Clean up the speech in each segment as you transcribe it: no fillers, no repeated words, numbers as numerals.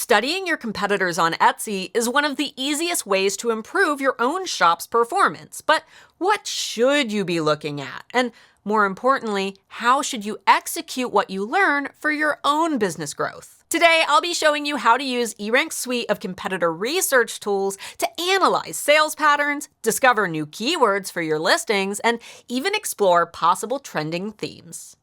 Studying your competitors on Etsy is one of the easiest ways to improve your own shop's performance. But what should you be looking at? And more importantly, how should you execute what you learn for your own business growth? Today, I'll be showing you how to use eRank's suite of competitor research tools to analyze sales patterns, discover new keywords for your listings, and even explore possible trending themes.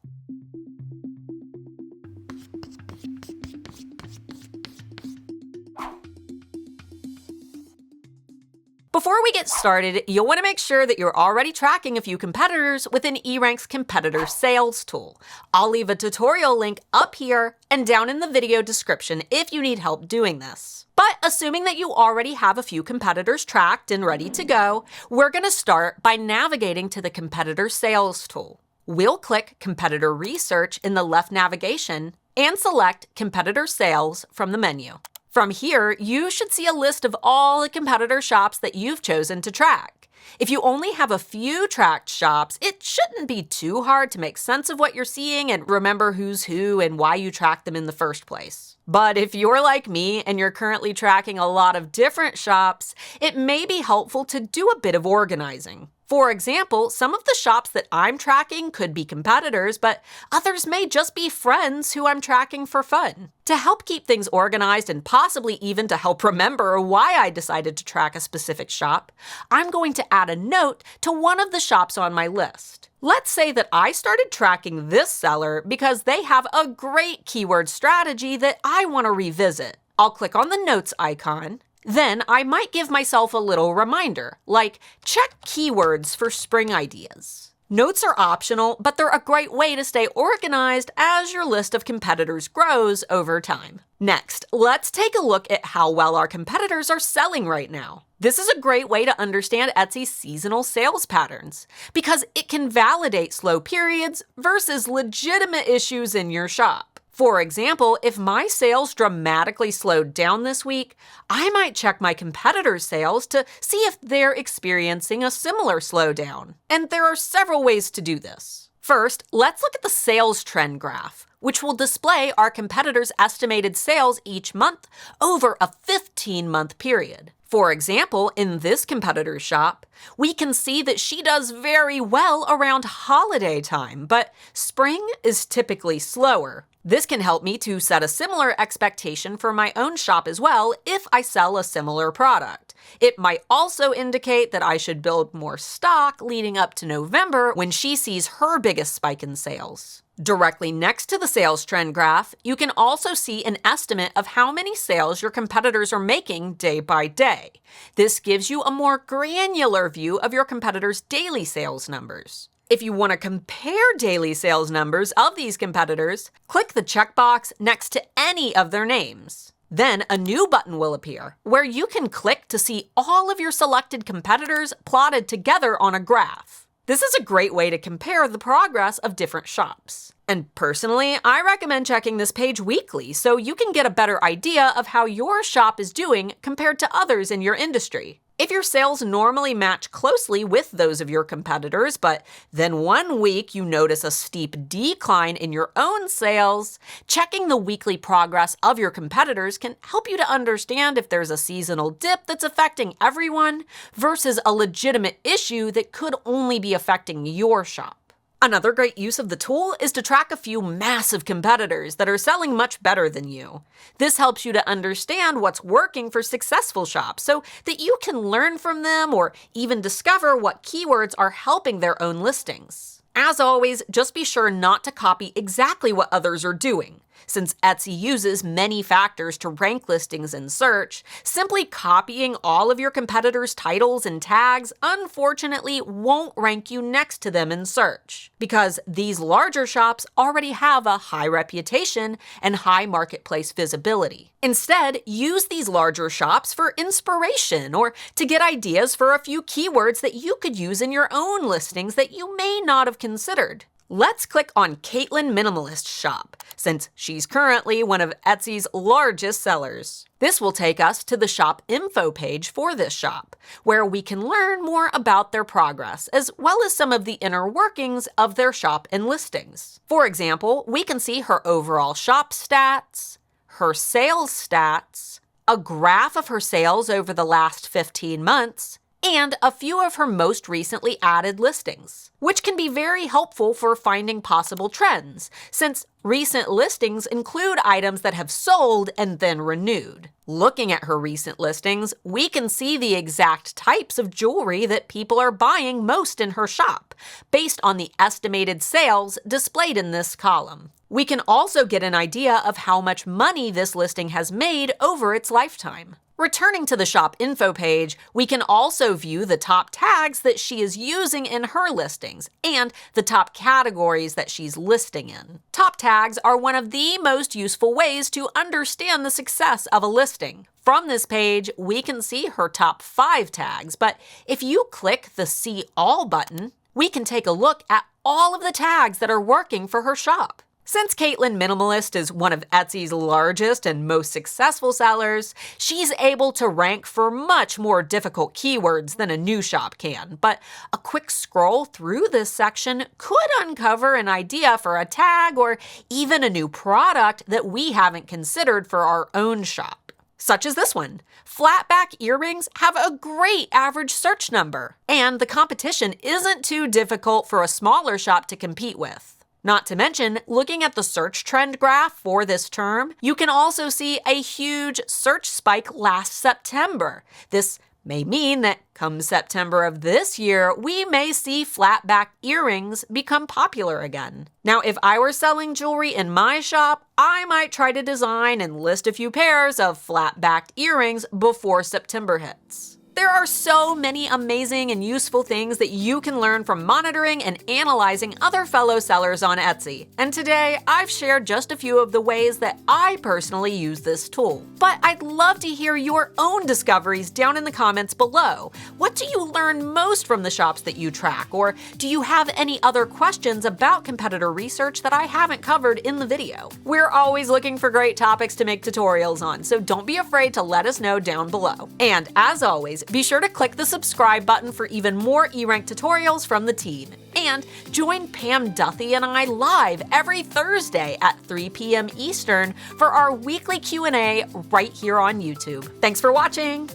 Before we get started, you'll want to make sure that you're already tracking a few competitors within eRank's competitor sales tool. I'll leave a tutorial link up here and down in the video description if you need help doing this. But assuming that you already have a few competitors tracked and ready to go, we're going to start by navigating to the competitor sales tool. We'll click Competitor Research in the left navigation and select Competitor Sales from the menu. From here, you should see a list of all the competitor shops that you've chosen to track. If you only have a few tracked shops, it shouldn't be too hard to make sense of what you're seeing and remember who's who and why you tracked them in the first place. But if you're like me and you're currently tracking a lot of different shops, it may be helpful to do a bit of organizing. For example, some of the shops that I'm tracking could be competitors, but others may just be friends who I'm tracking for fun. To help keep things organized and possibly even to help remember why I decided to track a specific shop, I'm going to add a note to one of the shops on my list. Let's say that I started tracking this seller because they have a great keyword strategy that I want to revisit. I'll click on the notes icon. Then I might give myself a little reminder, like check keywords for spring ideas. Notes are optional, but they're a great way to stay organized as your list of competitors grows over time. Next, let's take a look at how well our competitors are selling right now. This is a great way to understand Etsy's seasonal sales patterns, because it can validate slow periods versus legitimate issues in your shop. For example, if my sales dramatically slowed down this week, I might check my competitors' sales to see if they're experiencing a similar slowdown. And there are several ways to do this. First, let's look at the sales trend graph, which will display our competitors' estimated sales each month over a 15-month period. For example, in this competitor's shop, we can see that she does very well around holiday time, but spring is typically slower. This can help me to set a similar expectation for my own shop as well if I sell a similar product. It might also indicate that I should build more stock leading up to November when she sees her biggest spike in sales. Directly next to the sales trend graph, you can also see an estimate of how many sales your competitors are making day by day. This gives you a more granular view of your competitors' daily sales numbers. If you want to compare daily sales numbers of these competitors, click the checkbox next to any of their names. Then a new button will appear where you can click to see all of your selected competitors plotted together on a graph. This is a great way to compare the progress of different shops. And personally, I recommend checking this page weekly so you can get a better idea of how your shop is doing compared to others in your industry. If your sales normally match closely with those of your competitors, but then one week you notice a steep decline in your own sales, checking the weekly progress of your competitors can help you to understand if there's a seasonal dip that's affecting everyone versus a legitimate issue that could only be affecting your shop. Another great use of the tool is to track a few massive competitors that are selling much better than you. This helps you to understand what's working for successful shops so that you can learn from them or even discover what keywords are helping their own listings. As always, just be sure not to copy exactly what others are doing. Since Etsy uses many factors to rank listings in search, simply copying all of your competitors' titles and tags unfortunately won't rank you next to them in search, because these larger shops already have a high reputation and high marketplace visibility. Instead, use these larger shops for inspiration or to get ideas for a few keywords that you could use in your own listings that you may not have considered. Let's click on Caitlin Minimalist Shop, since she's currently one of Etsy's largest sellers. This will take us to the shop info page for this shop, where we can learn more about their progress, as well as some of the inner workings of their shop and listings. For example, we can see her overall shop stats, her sales stats, a graph of her sales over the last 15 months, and a few of her most recently added listings, which can be very helpful for finding possible trends, since recent listings include items that have sold and then renewed. Looking at her recent listings, we can see the exact types of jewelry that people are buying most in her shop, based on the estimated sales displayed in this column. We can also get an idea of how much money this listing has made over its lifetime. Returning to the shop info page, we can also view the top tags that she is using in her listings and the top categories that she's listing in. Top tags are one of the most useful ways to understand the success of a listing. From this page, we can see her top 5 tags, but if you click the See All button, we can take a look at all of the tags that are working for her shop. Since Caitlin Minimalist is one of Etsy's largest and most successful sellers, she's able to rank for much more difficult keywords than a new shop can, but a quick scroll through this section could uncover an idea for a tag or even a new product that we haven't considered for our own shop. Such as this one. Flatback earrings have a great average search number, and the competition isn't too difficult for a smaller shop to compete with. Not to mention, looking at the search trend graph for this term, you can also see a huge search spike last September. This may mean that come September of this year, we may see flatback earrings become popular again. Now, if I were selling jewelry in my shop, I might try to design and list a few pairs of flat-backed earrings before September hits. There are so many amazing and useful things that you can learn from monitoring and analyzing other fellow sellers on Etsy. And today, I've shared just a few of the ways that I personally use this tool. But I'd love to hear your own discoveries down in the comments below. What do you learn most from the shops that you track? Or do you have any other questions about competitor research that I haven't covered in the video? We're always looking for great topics to make tutorials on, so don't be afraid to let us know down below. And as always, be sure to click the subscribe button for even more eRank tutorials from the team. And join Pam Duthie and I live every Thursday at 3 p.m. Eastern for our weekly Q&A right here on YouTube. Thanks for watching!